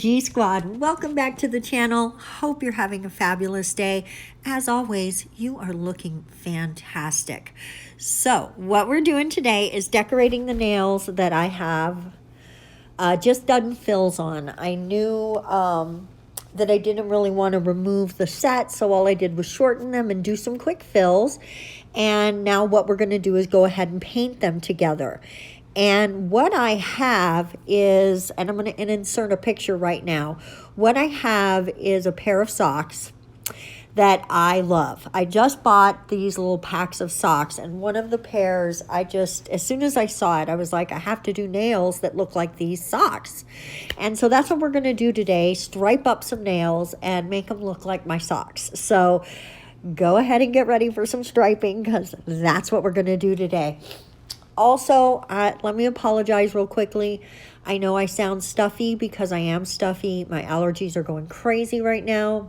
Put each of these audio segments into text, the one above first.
G Squad, welcome back to the channel. Hope you're having a fabulous day. As always, you are looking fantastic. So what we're doing today is decorating the nails that I have just done fills on. I knew that I didn't really want to remove the set, so all I did was shorten them and do some quick fills. And now what we're going to do is go ahead and paint them together. And what I have is, and I'm going to insert a picture right now. What I have is a pair of socks that I love. I just bought these little packs of socks, and one of the pairs, as soon as I saw it, I was like, I have to do nails that look like these socks. And so that's what we're going to do today, stripe up some nails and make them look like my socks. So go ahead and get ready for some striping, because that's what we're going to do today. Also, let me apologize real quickly. I know I sound stuffy because I am stuffy. My allergies are going crazy right now.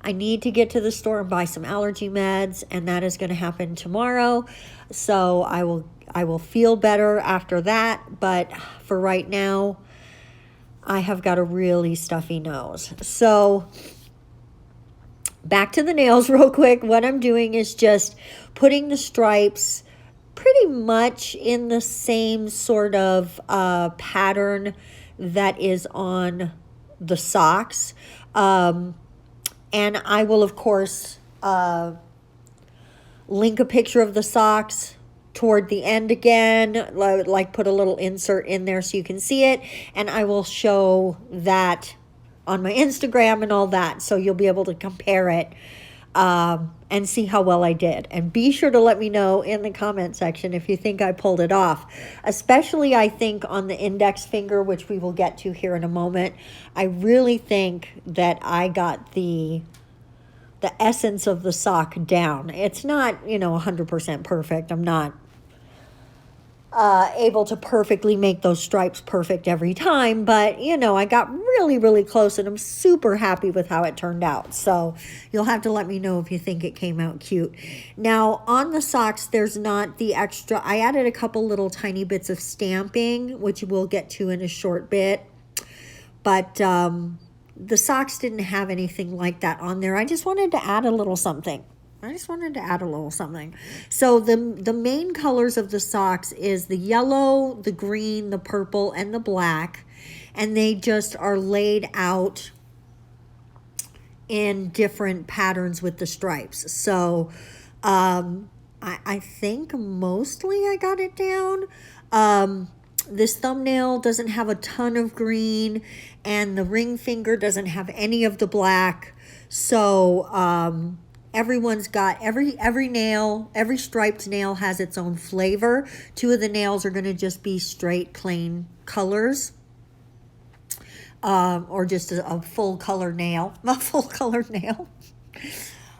I need to get to the store and buy some allergy meds, and that is going to happen tomorrow. So I will feel better after that, but for right now, I have got a really stuffy nose. So back to the nails real quick. What I'm doing is just putting the stripes pretty much in the same sort of pattern that is on the socks. And I will, of course, link a picture of the socks toward the end again, like put a little insert in there so you can see it. And I will show that on my Instagram and all that, so you'll be able to compare it and see how well I did. And be sure to let me know in the comment section if you think I pulled it off. Especially, I think, on the index finger, which we will get to here in a moment. I really think that I got the essence of the sock down. It's not, 100% perfect. I'm not able to perfectly make those stripes perfect every time, but I got really, really close, and I'm super happy with how it turned out. So you'll have to let me know if you think it came out cute. Now on the socks, there's not the extra. I added a couple little tiny bits of stamping, which we'll get to in a short bit, but the socks didn't have anything like that on there. I just wanted to add a little something. So the main colors of the socks is the yellow, the green, the purple, and the black. And they just are laid out in different patterns with the stripes. So I think mostly I got it down. This thumbnail doesn't have a ton of green, and the ring finger doesn't have any of the black. So everyone's got every nail, every striped nail has its own flavor. Two of the nails are going to just be straight plain colors, or just a full color nail.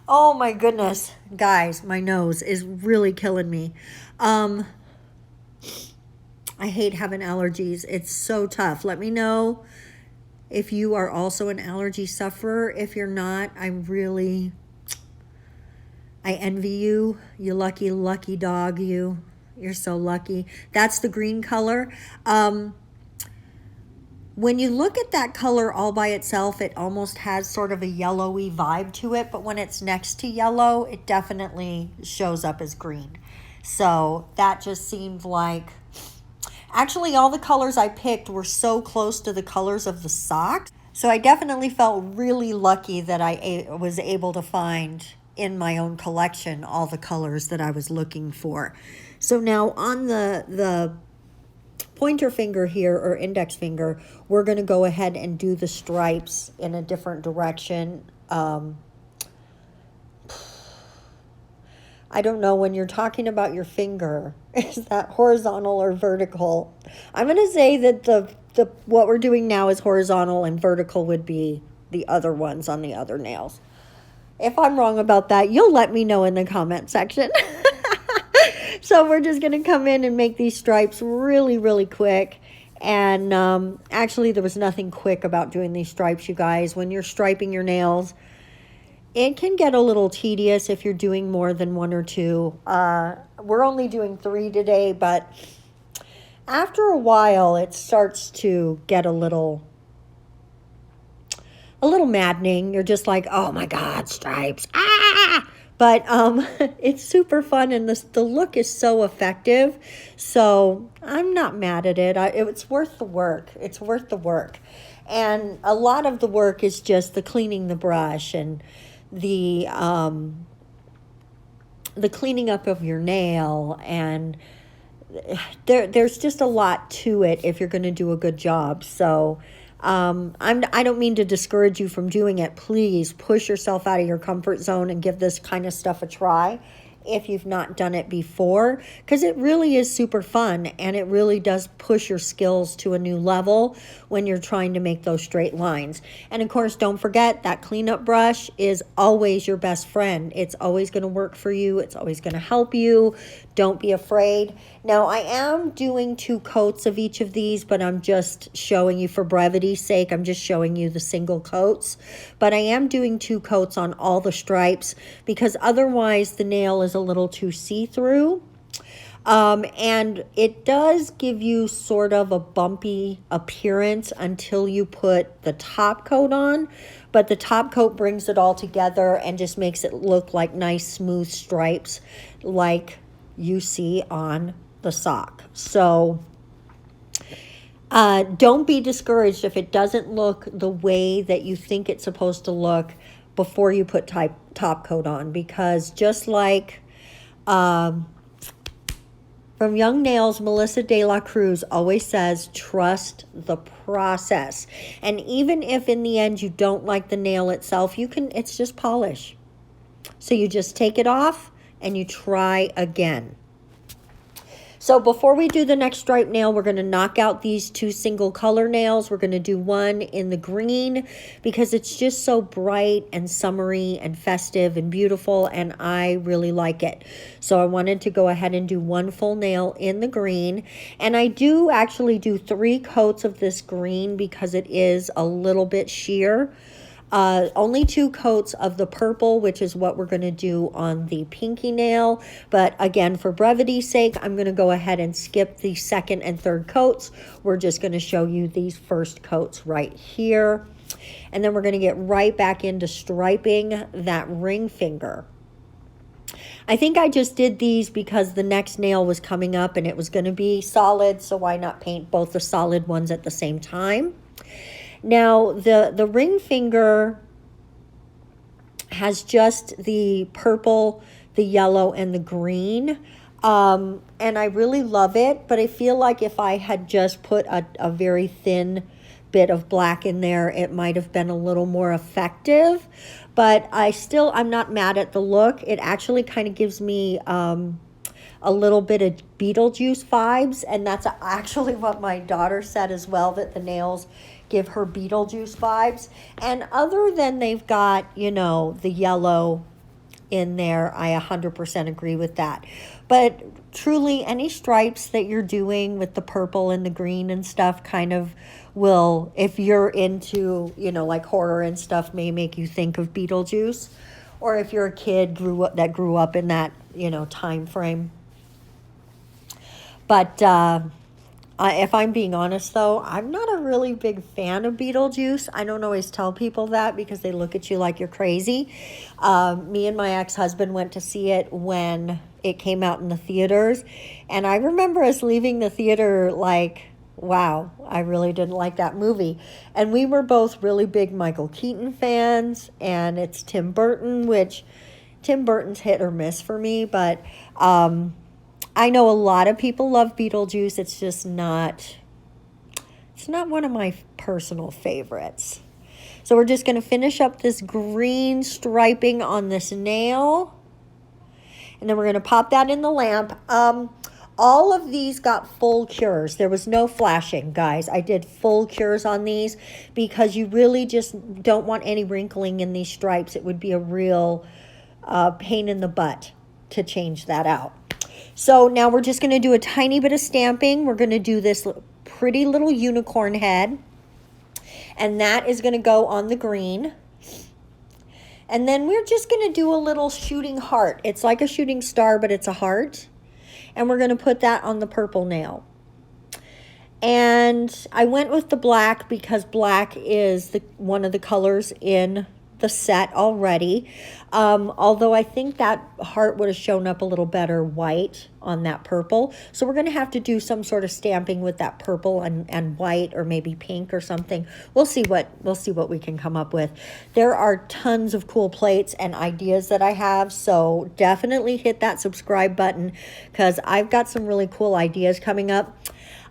Oh my goodness, guys, my nose is really killing me. I hate having allergies. It's so tough. Let me know if you are also an allergy sufferer. If you're not, I envy you. You lucky, lucky dog, you. You're so lucky. That's the green color. When you look at that color all by itself, it almost has sort of a yellowy vibe to it. But when it's next to yellow, it definitely shows up as green. So that just seemed like... Actually, all the colors I picked were so close to the colors of the socks. So I definitely felt really lucky that I was able to find in my own collection all the colors that I was looking for. So now on the pointer finger here, or index finger, we're going to go ahead and do the stripes in a different direction. I don't know, when you're talking about your finger, is that horizontal or vertical? I'm going to say that the what we're doing now is horizontal, and vertical would be the other ones on the other nails. If I'm wrong about that, you'll let me know in the comment section. So we're just going to come in and make these stripes really, really quick. And actually, there was nothing quick about doing these stripes, you guys. When you're striping your nails, it can get a little tedious if you're doing more than one or two. We're only doing 3 today, but after a while, it starts to get a little a little maddening. You're just like, oh my God, stripes. Ah! But it's super fun, and the look is so effective. So I'm not mad at it. It's worth the work. It's worth the work. And a lot of the work is just the cleaning the brush and the cleaning up of your nail, and there's just a lot to it if you're going to do a good job. So I don't mean to discourage you from doing it. Please push yourself out of your comfort zone and give this kind of stuff a try if you've not done it before, because it really is super fun, and it really does push your skills to a new level when you're trying to make those straight lines. And of course, don't forget that cleanup brush is always your best friend. It's always going to work for you. It's always going to help you. Don't be afraid. Now, I am doing 2 coats of each of these, but I'm just showing you for brevity's sake. I'm just showing you the single coats. But I am doing 2 coats on all the stripes because otherwise the nail is a little too see-through. And it does give you sort of a bumpy appearance until you put the top coat on. But the top coat brings it all together and just makes it look like nice, smooth stripes like you see on the sock. So don't be discouraged if it doesn't look the way that you think it's supposed to look before you put top coat on, because just like from Young Nails, Melissa De La Cruz always says, trust the process. And even if in the end you don't like the nail itself, it's just polish. So you just take it off and you try again. So before we do the next stripe nail, we're going to knock out these 2 single color nails. We're going to do one in the green because it's just so bright and summery and festive and beautiful, and I really like it. So I wanted to go ahead and do 1 full nail in the green. And I do actually do 3 coats of this green because it is a little bit sheer. Only 2 coats of the purple, which is what we're going to do on the pinky nail. But again, for brevity's sake, I'm going to go ahead and skip the 2nd and 3rd coats. We're just going to show you these first coats right here. And then we're going to get right back into striping that ring finger. I think I just did these because the next nail was coming up and it was going to be solid, so why not paint both the solid ones at the same time? Now, the ring finger has just the purple, the yellow, and the green. And I really love it, but I feel like if I had just put a very thin bit of black in there, it might have been a little more effective. But I'm not mad at the look. It actually kind of gives me a little bit of Beetlejuice vibes, and that's actually what my daughter said as well, that the nails give her Beetlejuice vibes. And other than they've got, the yellow in there, I 100% agree with that. But truly, any stripes that you're doing with the purple and the green and stuff kind of will, if you're into, like horror and stuff, may make you think of Beetlejuice. Or if you're a kid that grew up in that, time frame. But if I'm being honest, though, I'm not a really big fan of Beetlejuice. I don't always tell people that because they look at you like you're crazy. Me and my ex-husband went to see it when it came out in the theaters. And I remember us leaving the theater like, wow, I really didn't like that movie. And we were both really big Michael Keaton fans. And it's Tim Burton, which Tim Burton's hit or miss for me. But I know a lot of people love Beetlejuice. It's just not one of my personal favorites. So we're just going to finish up this green striping on this nail. And then we're going to pop that in the lamp. All of these got full cures. There was no flashing, guys. I did full cures on these because you really just don't want any wrinkling in these stripes. It would be a real pain in the butt to change that out. So now we're just going to do a tiny bit of stamping. We're going to do this pretty little unicorn head. And that is going to go on the green. And then we're just going to do a little shooting heart. It's like a shooting star, but it's a heart. And we're going to put that on the purple nail. And I went with the black because black is one of the colors in the set already. Although I think that heart would have shown up a little better white on that purple. So we're going to have to do some sort of stamping with that purple and white, or maybe pink or something. We'll see what we can come up with. There are tons of cool plates and ideas that I have, so definitely hit that subscribe button because I've got some really cool ideas coming up.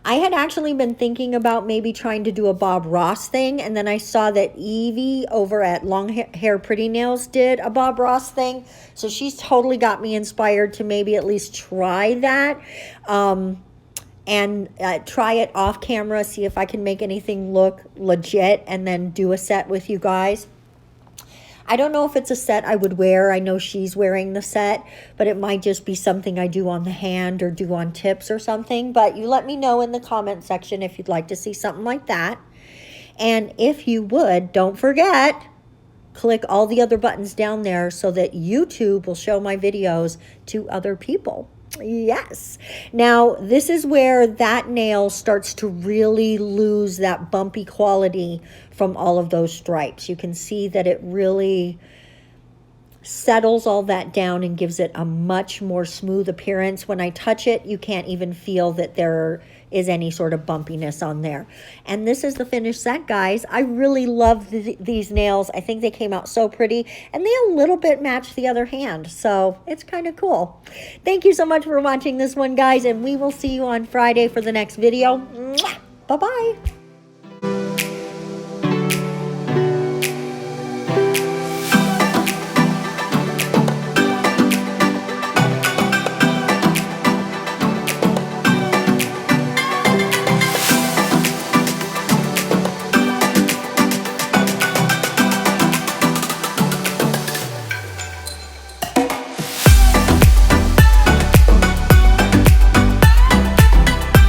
I had actually been thinking about maybe trying to do a Bob Ross thing, and then I saw that Evie over at Long Hair Pretty Nails did a Bob Ross thing, so she's totally got me inspired to maybe at least try that, and try it off camera, see if I can make anything look legit, and then do a set with you guys. I don't know if it's a set I would wear. I know she's wearing the set, but it might just be something I do on the hand or do on tips or something. But you let me know in the comment section if you'd like to see something like that. And if you would, don't forget, click all the other buttons down there so that YouTube will show my videos to other people. Yes. Now, this is where that nail starts to really lose that bumpy quality from all of those stripes. You can see that it really settles all that down and gives it a much more smooth appearance. When I touch it, you can't even feel that there is any sort of bumpiness on there. And this is the finished set, guys. I really love these nails. I think they came out so pretty, and they a little bit match the other hand, so it's kind of cool. Thank you so much for watching this one, guys, and we will see you on Friday for the next video. Bye-bye.